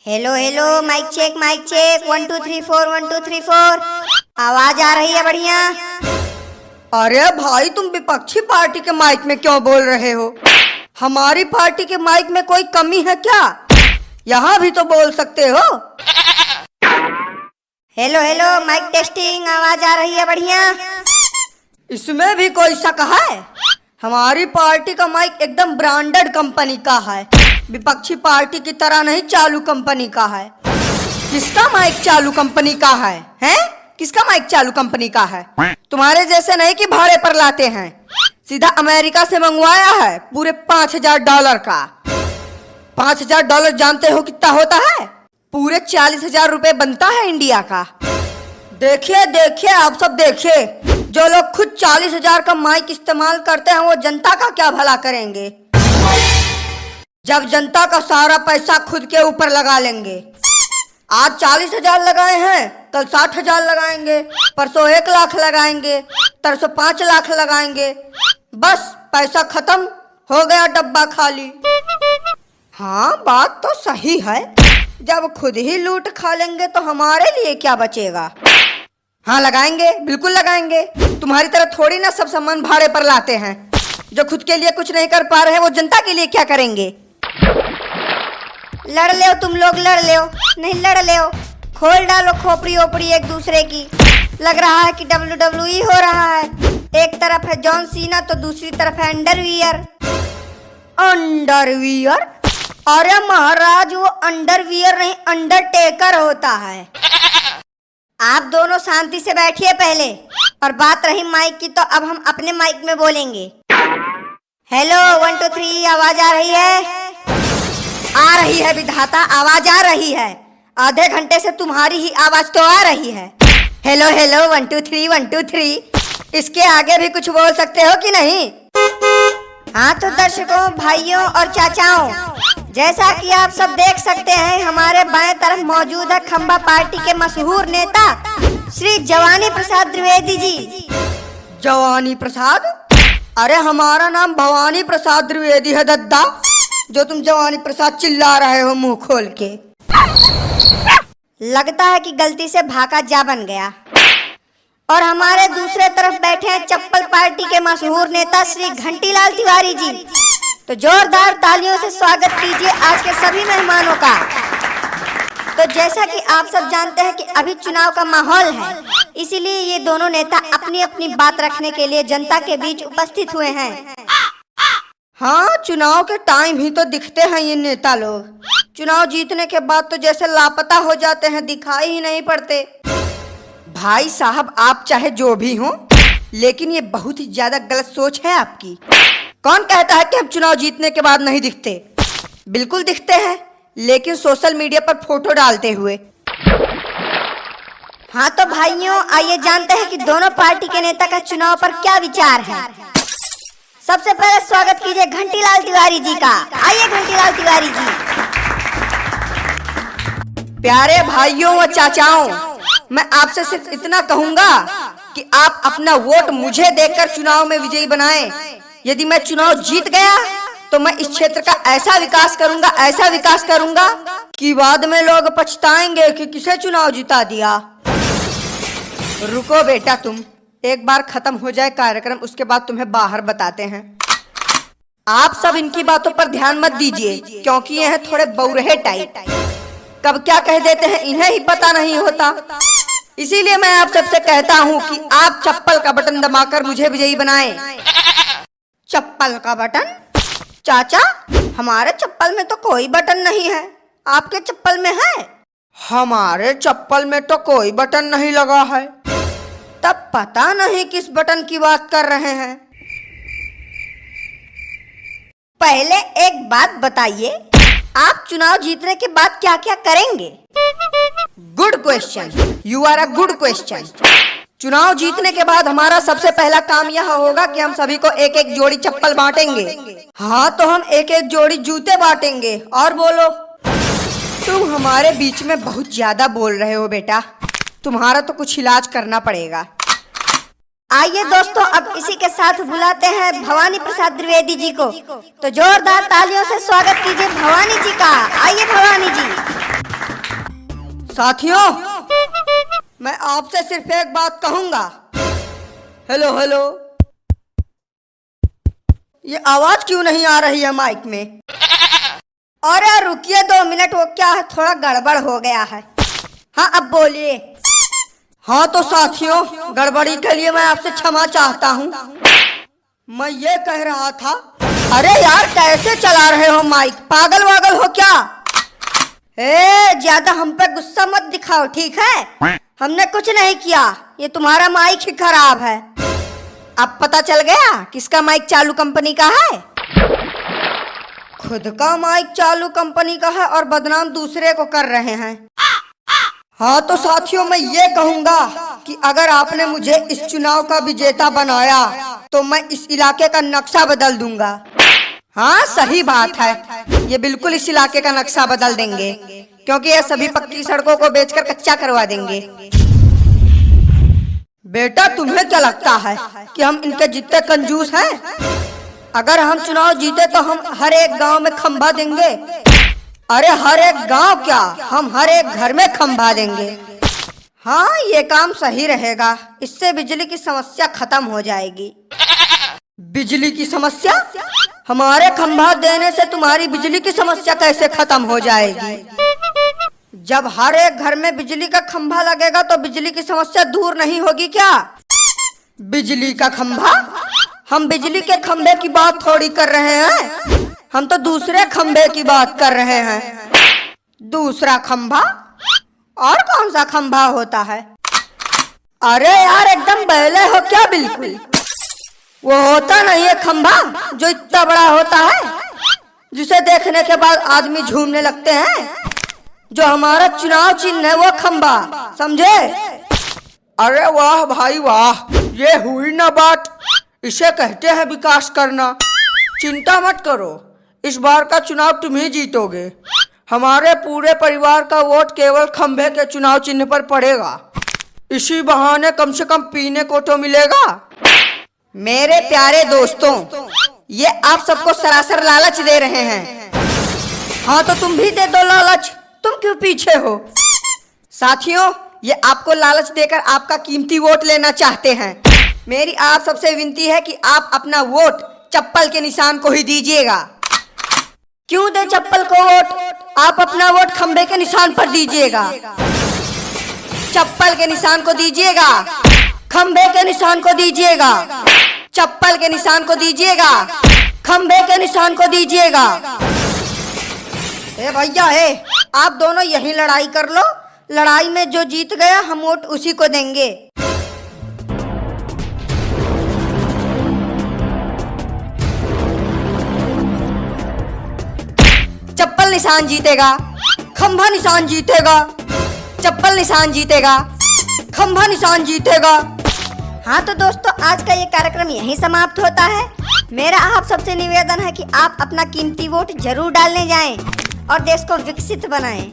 Hello hello, mic check 1 2 3 4 1 2 3 4। आवाज आ रही है बढ़िया? अरे भाई, तुम विपक्षी पार्टी के माइक में क्यों बोल रहे हो? हमारी पार्टी के माइक में कोई कमी है क्या? यहाँ भी तो बोल सकते हो। हेलो हेलो, माइक टेस्टिंग, आवाज आ रही है बढ़िया? इसमें भी कोई शक है? हमारी पार्टी का माइक एकदम ब्रांडेड कंपनी का है, विपक्षी पार्टी की तरह नहीं चालू कंपनी का है। किसका माइक चालू कंपनी का है? हैं? किसका माइक चालू कंपनी का है? तुम्हारे जैसे नहीं कि भाड़े पर लाते हैं, सीधा अमेरिका से मंगवाया है, पूरे $5000 का। $5000 जानते हो कितना होता है? पूरे 40,000 रुपए बनता है इंडिया का। देखिए देखिए, आप सब देखिए, जो लोग खुद 40,000 का माइक इस्तेमाल करते हैं वो जनता का क्या भला करेंगे, जब जनता का सारा पैसा खुद के ऊपर लगा लेंगे। आज 40,000 लगाए हैं, कल 60,000 लगाएंगे, परसों 1 लाख लगाएंगे, तरसों 5 लाख लगाएंगे। बस पैसा खत्म हो गया, डब्बा खाली। हाँ, बात तो सही है, जब खुद ही लूट खा लेंगे तो हमारे लिए क्या बचेगा। हाँ, लगाएंगे, बिल्कुल लगाएंगे। तुम्हारी तरह थोड़ी ना सब सामान भाड़े पर लाते हैं। जो खुद के लिए कुछ नहीं कर पा रहे हैं वो जनता के लिए क्या करेंगे। लड़ ले तुम लोग, लड़ ले, नहीं लड़ ले, खोल डालो खोपड़ी ओपड़ी एक दूसरे की। लग रहा है कि WWE हो रहा है। एक तरफ है जॉन सीना तो दूसरी तरफ है अंडरवियर। अंडरवियर? अरे महाराज, वो अंडरवियर नहीं, अंडरटेकर होता है। आप दोनों शांति से बैठिए पहले। और बात रही माइक की, तो अब हम अपने माइक में बोलेंगे। हेलो 1 2 3, आवाज आ रही है? आ रही है विधाता, आवाज आ रही है। आधे घंटे से तुम्हारी ही आवाज तो आ रही है। Hello hello 1 2 3 1 2 3। इसके आगे भी कुछ बोल सकते हो कि नहीं? हाँ तो दर्शकों, भाइयों और चाचाओं, जैसा कि आप सब देख सकते हैं, हमारे बाएं तरफ मौजूद है खंबा पार्टी के मशहूर नेता श्री जवानी प्रसाद द्विवेदी जी। जवानी प्रसाद? अरे हमारा नाम भवानी प्रसाद द्विवेदी है दद्दा, जो तुम जवानी प्रसाद चिल्ला रहे हो मुंह खोल के। लगता है कि गलती से भाका जा बन गया। और हमारे दूसरे तरफ बैठे हैं चप्पल पार्टी के मशहूर नेता श्री घंटीलाल तिवारी जी। तो जोरदार तालियों से स्वागत कीजिए आज के सभी मेहमानों का। तो जैसा कि आप सब जानते हैं कि अभी चुनाव का माहौल है, इसीलिए ये दोनों नेता अपनी अपनी बात रखने के लिए जनता के बीच उपस्थित हुए हैं। हाँ, चुनाव के टाइम ही तो दिखते हैं ये नेता लोग। चुनाव जीतने के बाद तो जैसे लापता हो जाते हैं, दिखाई ही नहीं पड़ते। भाई साहब, आप चाहे जो भी हो, लेकिन ये बहुत ही ज्यादा गलत सोच है आपकी। कौन कहता है कि हम चुनाव जीतने के बाद नहीं दिखते? बिल्कुल दिखते हैं, लेकिन सोशल मीडिया पर फोटो डालते हुए। हाँ तो भाइयों, आइए जानते हैं कि दोनों पार्टी के नेता का चुनाव पर क्या विचार है। सबसे पहले स्वागत कीजिए घंटीलाल तिवारी जी का। आइए घंटीलाल तिवारी जी। प्यारे भाइयों व चाचाओं, मैं आपसे सिर्फ इतना कहूंगा कि आप अपना वोट मुझे देकर चुनाव में विजयी बनाएं। यदि मैं चुनाव जीत गया तो मैं इस क्षेत्र का ऐसा विकास करूंगा कि बाद में लोग पछताएंगे कि किसे चुनाव जिता दिया। रुको बेटा, तुम एक बार खत्म हो जाए कार्यक्रम, उसके बाद तुम्हें बाहर बताते हैं। आप सब इनकी बातों पर ध्यान मत दीजिए, क्योंकि ये हैं थोड़े बौरहे टाइप। कब क्या कह देते हैं इन्हें ही पता नहीं होता। इसीलिए मैं आप सबसे कहता हूँ कि आप चप्पल का बटन दबाकर मुझे विजयी बनाएं। चप्पल का बटन? चाचा, हमारे चप्पल में तो कोई बटन नहीं है, आपके चप्पल में है? हमारे चप्पल में तो कोई बटन नहीं लगा है। तब पता नहीं किस बटन की बात कर रहे हैं। पहले एक बात बताइए, आप चुनाव जीतने के बाद क्या क्या करेंगे? Good question, you are a good question. चुनाव जीतने के बाद हमारा सबसे पहला काम यह होगा कि हम सभी को एक एक जोड़ी चप्पल बांटेंगे। हाँ, तो हम एक एक जोड़ी जूते बांटेंगे। और बोलो, तुम हमारे बीच में बहुत ज्यादा बोल रहे हो बेटा, तुम्हारा तो कुछ इलाज करना पड़ेगा। आइए दोस्तों, अब इसी के साथ बुलाते हैं भवानी प्रसाद द्विवेदी जी को। तो जोरदार तालियों से स्वागत कीजिए भवानी जी का। आइए भवानी जी। साथियों, मैं आपसे सिर्फ एक बात कहूंगा। हेलो हेलो, ये आवाज क्यों नहीं आ रही है माइक में? अरे रुकिए 2 मिनट, वो क्या है, थोड़ा गड़बड़ हो गया है। हाँ अब बोलिए। हाँ तो साथियों, गड़बड़ी के लिए मैं आपसे क्षमा चाहता हूँ। मैं ये कह रहा था, अरे यार कैसे चला रहे हो माइक, पागल वागल हो क्या? ज्यादा हम पे गुस्सा मत दिखाओ, ठीक है? हमने कुछ नहीं किया, ये तुम्हारा माइक ही खराब है। अब पता चल गया किसका माइक चालू कंपनी का है? खुद का माइक चालू कंपनी का है और बदनाम दूसरे को कर रहे हैं। हाँ तो साथियों, मैं ये कहूंगा कि अगर आपने मुझे इस चुनाव का विजेता बनाया तो मैं इस इलाके का नक्शा बदल दूंगा। हाँ सही बात है, ये बिल्कुल इस इलाके का नक्शा बदल देंगे, क्योंकि ये सभी पक्की सड़कों को बेचकर कच्चा करवा देंगे। बेटा तुम्हें क्या लगता है कि हम इनके जितने कंजूस हैं? अगर हम चुनाव जीते तो हम हर एक गांव में खंभा देंगे। अरे हर एक गांव क्या, हम हर एक घर में खंभा देंगे। हाँ ये काम सही रहेगा, इससे बिजली की समस्या खत्म हो जाएगी। बिजली की समस्या? हमारे खंभा देने से तुम्हारी बिजली की समस्या कैसे खत्म हो जाएगी? जब हर एक घर में बिजली का खंभा लगेगा तो बिजली की समस्या दूर नहीं होगी क्या? बिजली का खंभा? हम बिजली के खंभे की बात थोड़ी कर रहे हैं, हम तो दूसरे खंभे की बात कर रहे हैं। दूसरा खंभा? और कौन सा खंभा होता है? अरे यार एकदम बहले हो क्या बिल्कुल? वो होता नहीं है खंभा जो इतना बड़ा होता है, जिसे देखने के बाद आदमी झूमने लगते हैं। जो हमारा चुनाव चिन्ह है वो खंभा, समझे? अरे वाह भाई वाह, ये हुई ना बात, इसे कहते हैं विकास करना। चिंता मत करो, इस बार का चुनाव तुम ही जीतोगे। हमारे पूरे परिवार का वोट केवल खंभे के चुनाव चिन्ह पर पड़ेगा। इसी बहाने कम से कम पीने को तो मिलेगा। मेरे प्यारे दोस्तों, ये आप सबको सरासर लालच दे रहे हैं। हाँ तो तुम भी दे दो लालच, तुम क्यों पीछे हो? साथियों, ये आपको लालच देकर आपका कीमती वोट लेना चाहते हैं। मेरी आप सबसे विनती है कि आप अपना वोट चप्पल के निशान को ही दीजिएगा। क्यों दे चप्पल को वोट? आप अपना वोट खंबे के निशान पर दीजिएगा। चप्पल के निशान को दीजिएगा, खंबे के निशान को दीजिएगा। चप्पल के निशान को दीजिएगा, खंबे के निशान को दीजिएगा। ए भैया आप दोनों यही लड़ाई कर लो, लड़ाई में जो जीत गया हम वोट उसी को देंगे। चप्पल निशान जीतेगा, खंभा निशान जीतेगा। चप्पल निशान जीतेगा, खंभा निशान जीतेगा। हाँ तो दोस्तों, आज का ये कार्यक्रम यहीं समाप्त होता है। मेरा आप सबसे निवेदन है कि आप अपना कीमती वोट जरूर डालने जाएं और देश को विकसित बनाएं।